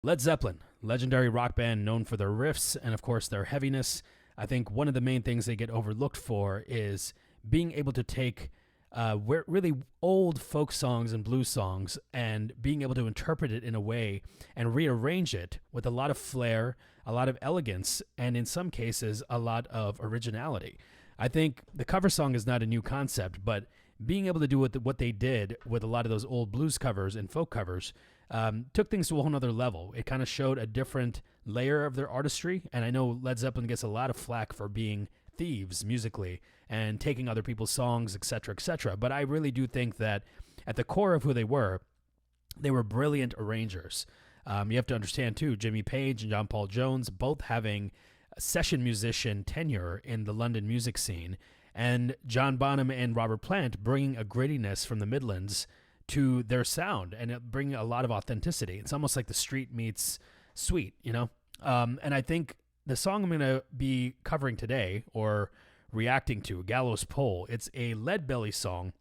Led Zeppelin, legendary rock band known for their riffs and, of course, their heaviness. I think one of the main things they get overlooked for is being able to take really old folk songs and blues songs and being able to interpret it in a way and rearrange it with a lot of flair, a lot of elegance, and in some cases, a lot of originality. I think the cover song is not a new concept, but being able to do what they did with a lot of those old blues covers and folk covers took things to a whole nother level. It kind of showed a different layer of their artistry, and I know Led Zeppelin gets a lot of flack for being thieves musically and taking other people's songs, etc., etc. But I really do think that at the core of who they were brilliant arrangers. You have to understand, too, Jimmy Page and John Paul Jones both having a session musician tenure in the London music scene, and John Bonham and Robert Plant bringing a grittiness from the Midlands to their sound and bringing a lot of authenticity. It's almost like the street meets sweet, you know? And I think the song I'm going to be covering today or reacting to, Gallows Pole, it's a Lead Belly song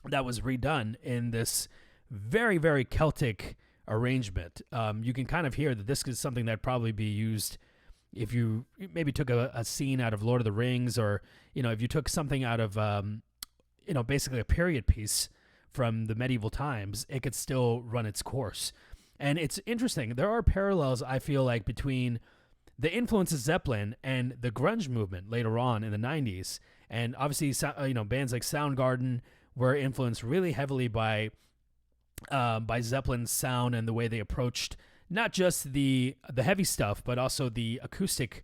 that was redone in this very, very Celtic arrangement. You can kind of hear that this is something that'd probably be used if you maybe took a scene out of Lord of the Rings, or, you know, if you took something out of, basically a period piece from the medieval times, it could still run its course. And it's interesting. There are parallels, I feel like, between the influence of Zeppelin and the grunge movement later on in the 90s. And obviously, bands like Soundgarden were influenced really heavily by Zeppelin's sound and the way they approached not just the heavy stuff, but also the acoustic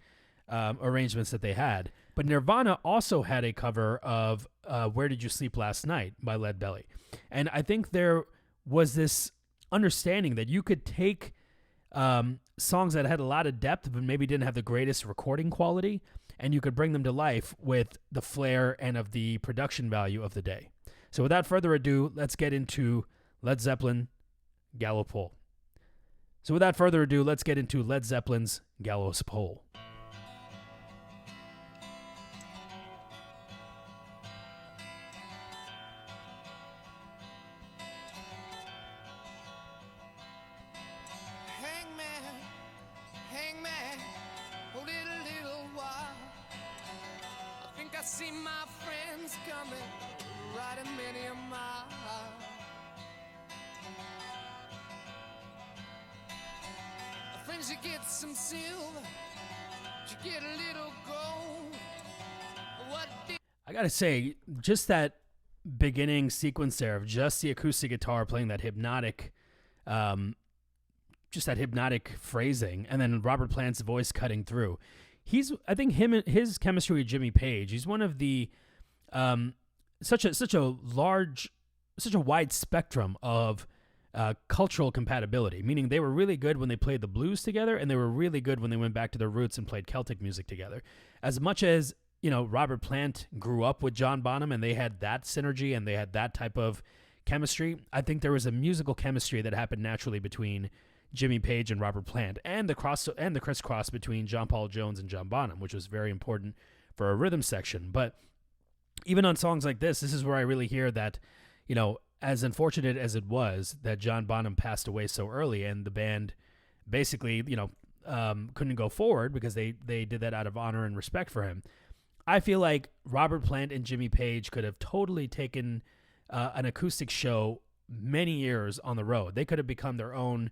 arrangements that they had. But Nirvana also had a cover of Where Did You Sleep Last Night by Lead Belly. And I think there was this understanding that you could take songs that had a lot of depth but maybe didn't have the greatest recording quality, and you could bring them to life with the flair and of the production value of the day. So without further ado, let's get into Led Zeppelin, Gallows Pole. Led Zeppelin's Gallows Pole. Hangman, hold it a little while. I think I see my friends coming, riding many a mile. Friends, you get some silver, you get a little gold. I gotta say, just that beginning sequence there of just the acoustic guitar playing that hypnotic, just that hypnotic phrasing, and then Robert Plant's voice cutting through. I think his chemistry with Jimmy Page, he's one of the, such a wide spectrum of cultural compatibility, meaning they were really good when they played the blues together, and they were really good when they went back to their roots and played Celtic music together. As much as, Robert Plant grew up with John Bonham and they had that synergy and they had that type of chemistry, I think there was a musical chemistry that happened naturally between Jimmy Page and Robert Plant, and the crisscross between John Paul Jones and John Bonham, which was very important for a rhythm section. But even on songs like this is where I really hear that, as unfortunate as it was that John Bonham passed away so early and the band basically, couldn't go forward because they did that out of honor and respect for him, I feel like Robert Plant and Jimmy Page could have totally taken an acoustic show many years on the road. They could have become their own,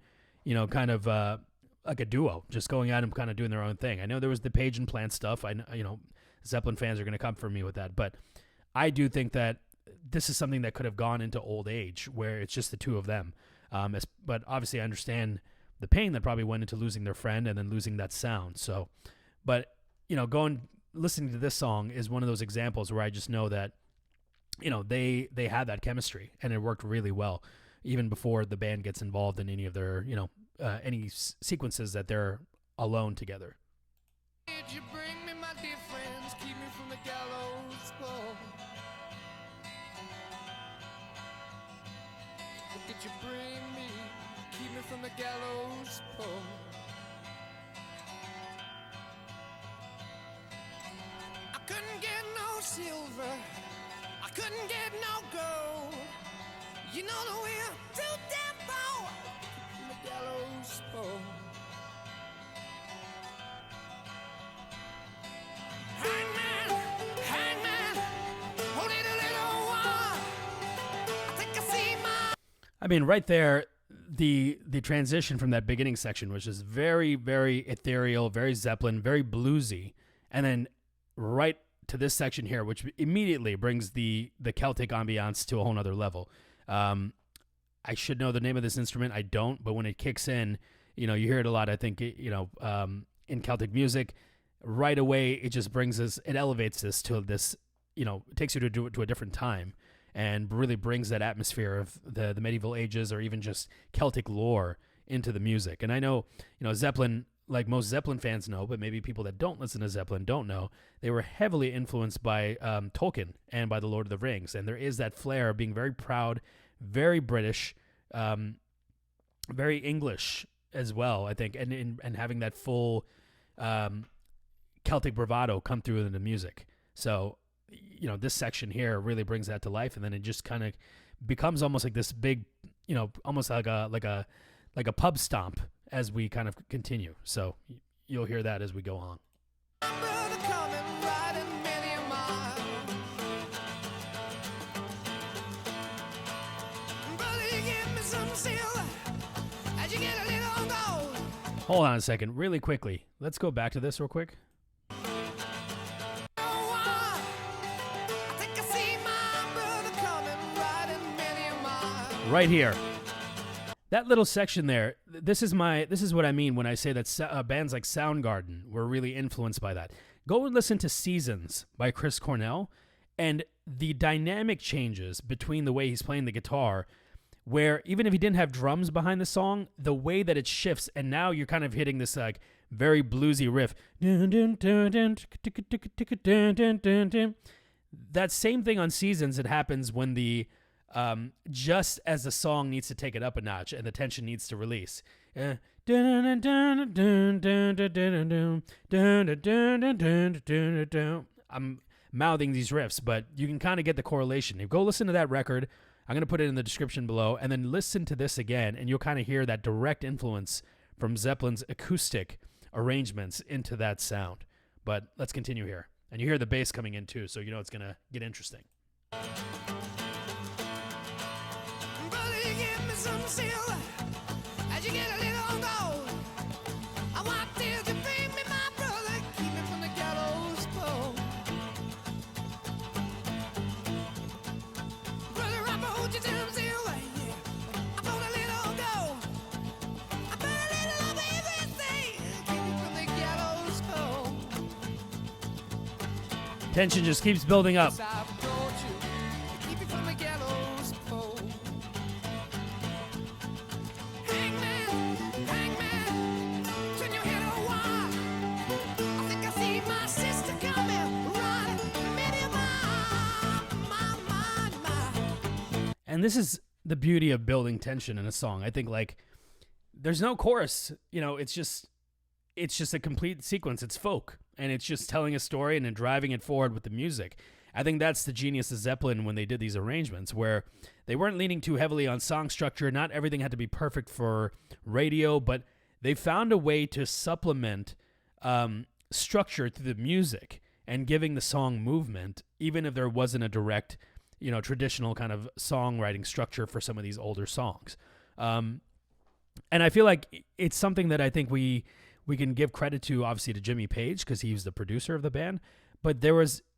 kind of like a duo, just going out and kind of doing their own thing. I know there was the Page and Plant stuff. Zeppelin fans are going to come for me with that, but I do think that this is something that could have gone into old age where it's just the two of them. But obviously I understand the pain that probably went into losing their friend and then losing that sound. So, but, listening to this song is one of those examples where I just know that, they had that chemistry and it worked really well, even before the band gets involved in any of their, any sequences that they're alone together. Did you bring me, my dear friends, keep me from the gallows pole? Did you bring me, keep me from the gallows pole? I couldn't get no silver, I couldn't get no gold. You know that we're too damn poor from the gallows pole. Hangman, hangman, hold it a little while. I think I see my... I mean, right there, the transition from that beginning section, which is very, very ethereal, very Zeppelin, very bluesy, and then right to this section here, which immediately brings the Celtic ambiance to a whole nother level. I should know the name of this instrument. I don't, but when it kicks in, you hear it a lot. I think, in Celtic music, right away, it just brings us, it elevates this to this, it takes you to a different time and really brings that atmosphere of the medieval ages or even just Celtic lore into the music. And I know, Zeppelin, like most Zeppelin fans know, but maybe people that don't listen to Zeppelin don't know, they were heavily influenced by Tolkien and by The Lord of the Rings. And there is that flair of being very proud, very British, very English as well, I think, and having that full Celtic bravado come through in the music. So, this section here really brings that to life, and then it just kind of becomes almost like this big, almost like a pub stomp as we kind of continue. So you'll hear that as we go on. Hold on a second, really quickly. Let's go back to this real quick. Right here. That little section there, this is what I mean when I say that bands like Soundgarden were really influenced by that. Go and listen to Seasons by Chris Cornell, and the dynamic changes between the way he's playing the guitar, where even if he didn't have drums behind the song, the way that it shifts, and now you're kind of hitting this like very bluesy riff. That same thing on Seasons, it happens when the just as the song needs to take it up a notch and the tension needs to release. I'm mouthing these riffs, but you can kind of get the correlation. You go listen to that record. I'm going to put it in the description below, and then listen to this again, and you'll kind of hear that direct influence from Zeppelin's acoustic arrangements into that sound. But let's continue here. And you hear the bass coming in too, so you know it's going to get interesting. As you get a little gold, I want till to bring me my brother, keep me from the gallows pole. Brother, I hold you to them silver, yeah. I put a little gold, I put a little of everything, keep me from the gallows pole. Tension just keeps building up. And this is the beauty of building tension in a song. I think, like, there's no chorus. It's just a complete sequence. It's folk, and it's just telling a story and then driving it forward with the music. I think that's the genius of Zeppelin when they did these arrangements, where they weren't leaning too heavily on song structure. Not everything had to be perfect for radio, but they found a way to supplement structure through the music and giving the song movement, even if there wasn't a direct, traditional kind of songwriting structure for some of these older songs. And I feel like it's something that I think we can give credit to, obviously, to Jimmy Page, because he was the producer of the band. But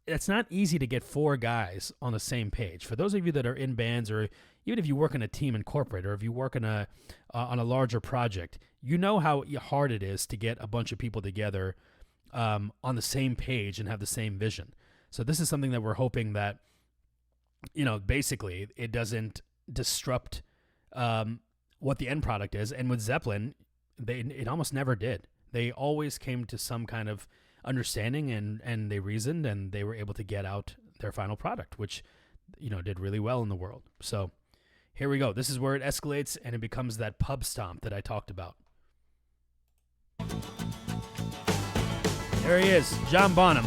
it's not easy to get four guys on the same page. For those of you that are in bands, or even if you work in a team in corporate, or if you work on a larger project, you know how hard it is to get a bunch of people together on the same page and have the same vision. So this is something that we're hoping that, basically it doesn't disrupt what the end product is. And with Zeppelin, it almost never did. They always came to some kind of understanding, and they reasoned, and they were able to get out their final product, which, did really well in the world. So here we go. This is where it escalates, and it becomes that pub stomp that I talked about. There he is, John Bonham.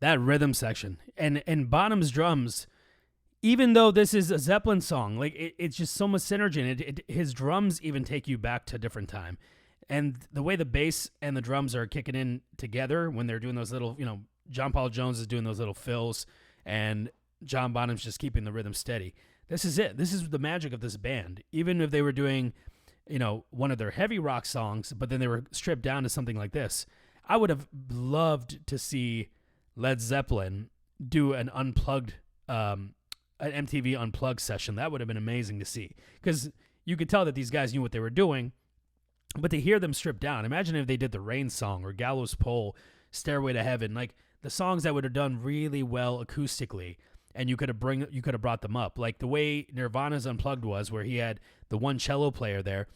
that rhythm section and Bonham's drums. Even though this is a Zeppelin song, like it's just so much synergy. And his drums even take you back to a different time. And the way the bass and the drums are kicking in together when they're doing those little, John Paul Jones is doing those little fills and John Bonham's just keeping the rhythm steady. This is it. This is the magic of this band. Even if they were doing, one of their heavy rock songs, but then they were stripped down to something like this, I would have loved to see Led Zeppelin do an unplugged, an MTV Unplugged session. That would have been amazing to see, because you could tell that these guys knew what they were doing. But to hear them stripped down, imagine if they did the Rain song or Gallows Pole, Stairway to Heaven, like the songs that would have done really well acoustically, and you could have brought them up, like the way Nirvana's Unplugged was, where he had the one cello player there.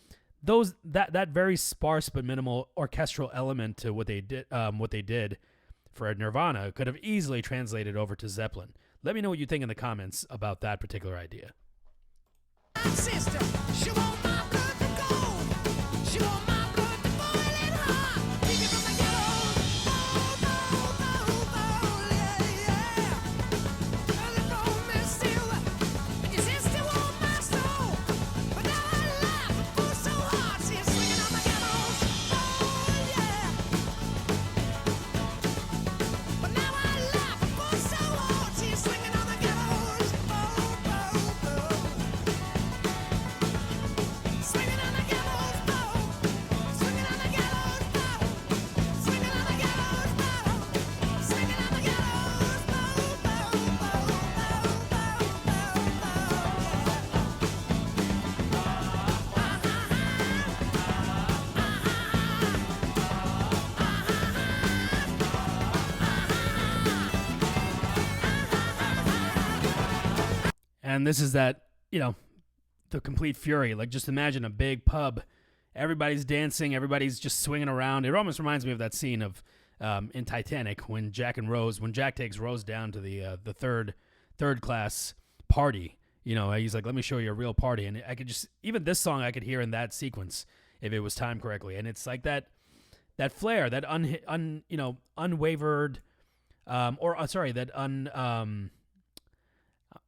That very sparse but minimal orchestral element to what they did for Nirvana could have easily translated over to Zeppelin. Let me know what you think in the comments about that particular idea. Sister, she want my blood to go. She want my blood to boil and hot. Keep it from the ghetto. Yeah. Girl, it don't miss you. Your sister want my soul. But now I laugh and pull so hard. See her swinging on the gallows. Oh, yeah. But now I laugh and pull so hard. See her swinging on the gallows. Swinging on the gallows pole, swinging on the gallows pole, swinging on the gallows pole, swinging on the gallows And this is that, the complete fury. Like, just imagine a big pub. Everybody's dancing. Everybody's just swinging around. It almost reminds me of that scene of in Titanic when Jack takes Rose down to the third class party. He's like, let me show you a real party. And I could just, even this song I could hear in that sequence if it was timed correctly. And it's like that flair, that unwavered,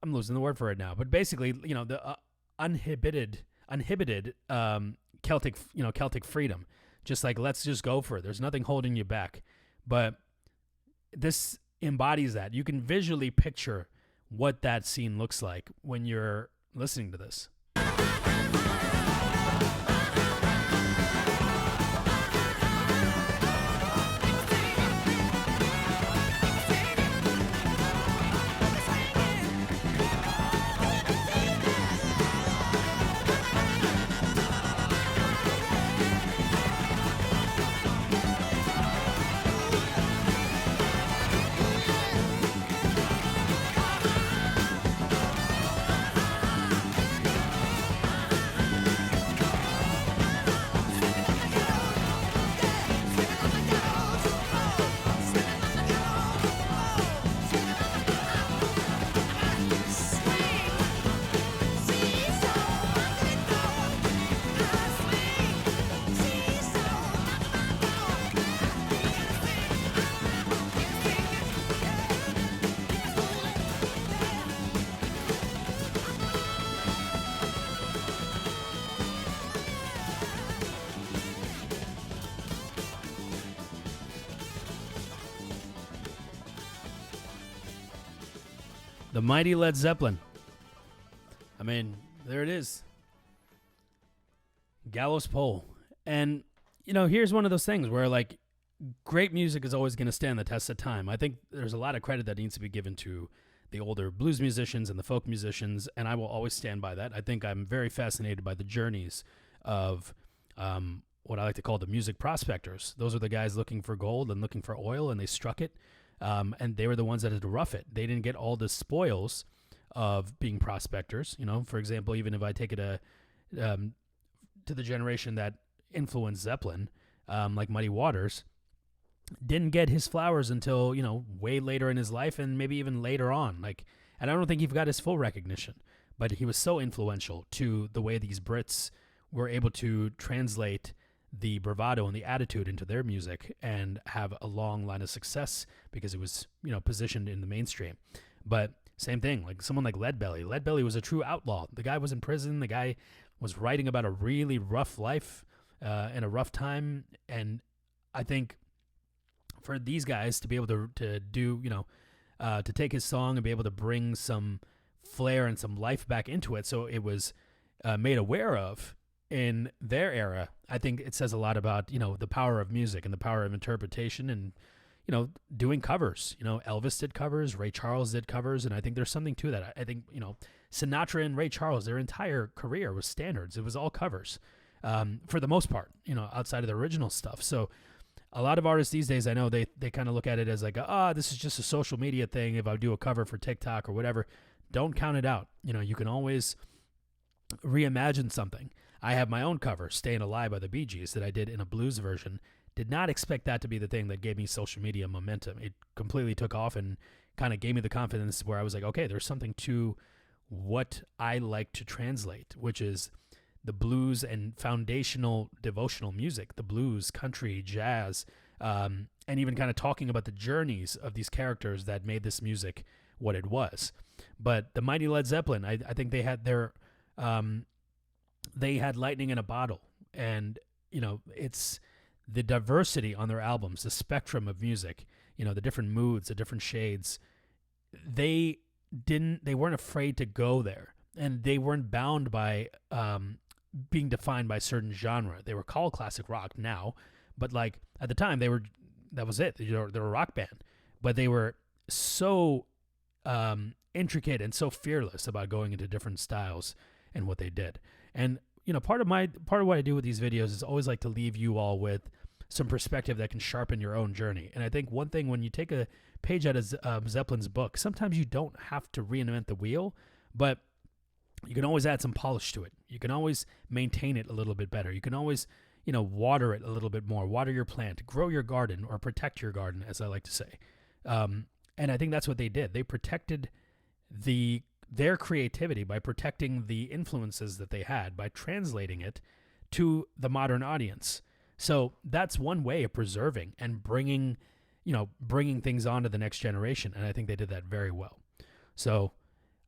I'm losing the word for it now, but basically, the uninhibited Celtic freedom. Just like, let's just go for it. There's nothing holding you back. But this embodies that. You can visually picture what that scene looks like when you're listening to this. The mighty Led Zeppelin. I mean, there it is. Gallows Pole. And, here's one of those things where, like, great music is always going to stand the test of time. I think there's a lot of credit that needs to be given to the older blues musicians and the folk musicians, and I will always stand by that. I think I'm very fascinated by the journeys of what I like to call the music prospectors. Those are the guys looking for gold and looking for oil, and they struck it. And they were the ones that had to rough it. They didn't get all the spoils of being prospectors. For example, even if I take it to the generation that influenced Zeppelin, like Muddy Waters, didn't get his flowers until, way later in his life and maybe even later on. And I don't think he got his full recognition, but he was so influential to the way these Brits were able to translate the bravado and the attitude into their music and have a long line of success because it was, positioned in the mainstream. But same thing, like someone like Leadbelly. Leadbelly was a true outlaw. The guy was in prison. The guy was writing about a really rough life and a rough time. And I think for these guys to be able to do, to take his song and be able to bring some flair and some life back into it, so it was made aware of in their era, I think it says a lot about, the power of music and the power of interpretation and, doing covers. Elvis did covers, Ray Charles did covers, and I think there's something to that. I think, Sinatra and Ray Charles, their entire career was standards. It was all covers for the most part, outside of the original stuff. So a lot of artists these days, I know they kind of look at it as like, this is just a social media thing. If I do a cover for TikTok or whatever, don't count it out. You can always reimagine something. I have my own cover, Staying Alive by the Bee Gees, that I did in a blues version. Did not expect that to be the thing that gave me social media momentum. It completely took off and kind of gave me the confidence where I was like, okay, there's something to what I like to translate, which is the blues and foundational devotional music, the blues, country, jazz, and even kind of talking about the journeys of these characters that made this music what it was. But the mighty Led Zeppelin, I think they had they had lightning in a bottle, and it's the diversity on their albums, the spectrum of music, the different moods, the different shades. They weren't afraid to go there, and they weren't bound by being defined by certain genre. They were called classic rock now, but like at the time that was it. They were a rock band, but they were so intricate and so fearless about going into different styles and what they did. And part of what I do with these videos is always like to leave you all with some perspective that can sharpen your own journey. And I think one thing, when you take a page out of Zeppelin's book, sometimes you don't have to reinvent the wheel, but you can always add some polish to it. You can always maintain it a little bit better. You can always, water it a little bit more, water your plant, grow your garden, or protect your garden, as I like to say. And I think that's what they did. They protected their creativity by protecting the influences that they had, by translating it to the modern audience. So that's one way of preserving and bringing things on to the next generation. And I think they did that very well. So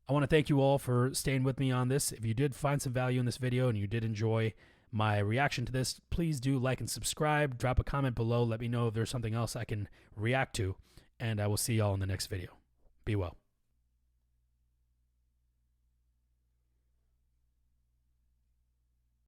I want to thank you all for staying with me on this. If you did find some value in this video and you did enjoy my reaction to this, please do like and subscribe. Drop a comment below. Let me know if there's something else I can react to. And I will see y'all in the next video. Be well.